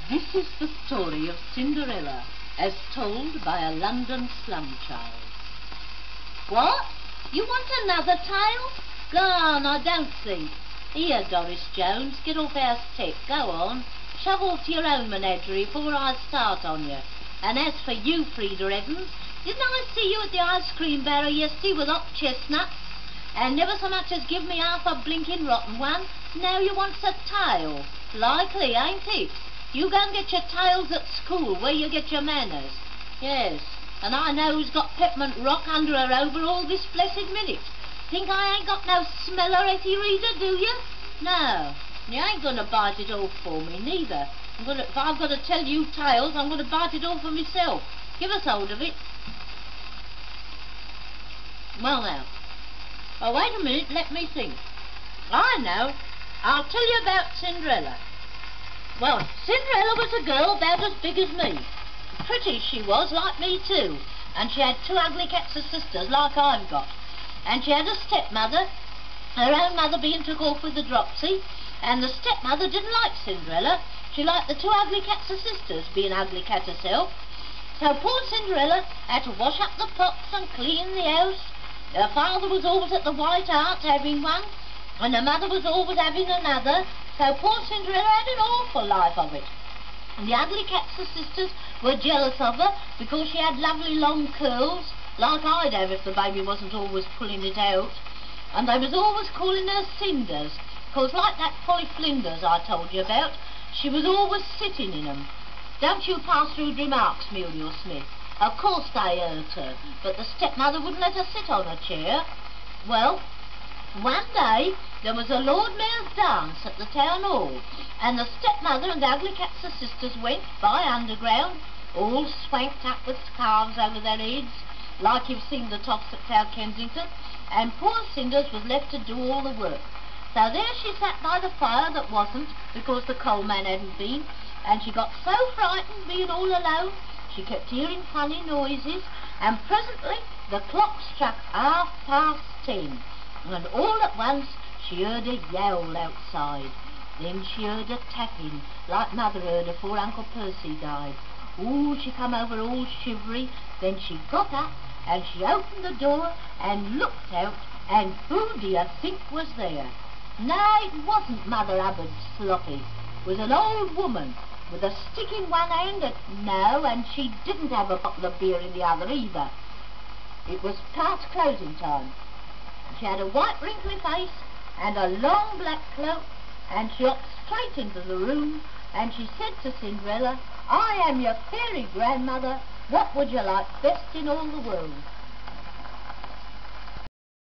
This is the story of Cinderella, as told by a London slum child. What? You want another tale? Go on, I don't think. Here, Doris Jones, get off our stick. Go on. Shove off to your own menagerie before I start on you. And as for you, Frida Evans, didn't I see you at the ice cream barrel yesterday with hot chestnuts? And never so much as give me half a blinking rotten one. Now you wants a tale. Likely, ain't it? You go and get your tales at school, where you get your manners. Yes, and I know who's got peppermint rock under her overall this blessed minute. Think I ain't got no smeller, Etty Reader, do you? No, you ain't going to bite it off for me, neither. If I've got to tell you tales, I'm going to bite it off for myself. Give us hold of it. Well now, oh wait a minute, let me think. I know, I'll tell you about Cind'rella. Well, Cind'rella was a girl about as big as me. Pretty she was, like me too. And she had two ugly cats as sisters, like I've got. And she had a stepmother, her own mother being took off with the dropsy. And the stepmother didn't like Cind'rella. She liked the two ugly cats as sisters, being ugly cat herself. So poor Cind'rella had to wash up the pots and clean the house. Her father was always at the White Hart having one, and her mother was always having another. So poor Cind'rella had an awful life of it. And the ugly cats and sisters were jealous of her because she had lovely long curls, like I'd have if the baby wasn't always pulling it out. And they was always calling her Cinders, because like that Polly Flinders I told you about, she was always sitting in 'em. Don't you pass rude remarks, Muriel Smith. Of course they hurt her, but the stepmother wouldn't let her sit on a chair. Well, one day there was a Lord Mayor's dance at the town hall, and the stepmother and the ugly cats and sisters went by underground, all swanked up with scarves over their heads, like you've seen the toffs at South Kensington, and poor Cinders was left to do all the work. So there she sat by the fire that wasn't, because the coal man hadn't been, and she got so frightened being all alone, she kept hearing funny noises, and presently the clock struck 10:30, and all at once she heard a yowl outside. Then she heard a tapping, like Mother heard afore Uncle Percy died. Ooh, she come over all shivery. Then she got up, and she opened the door, and looked out, and who do you think was there? No, it wasn't Mother Hubbard's Sloppy. It was an old woman, with a stick in one hand, and she didn't have a bottle of beer in the other either. It was past closing time. She had a white wrinkly face and a long black cloak, and she hopped straight into the room, and she said to Cind'rella, "I am your fairy grandmother. What would you like best in all the world?"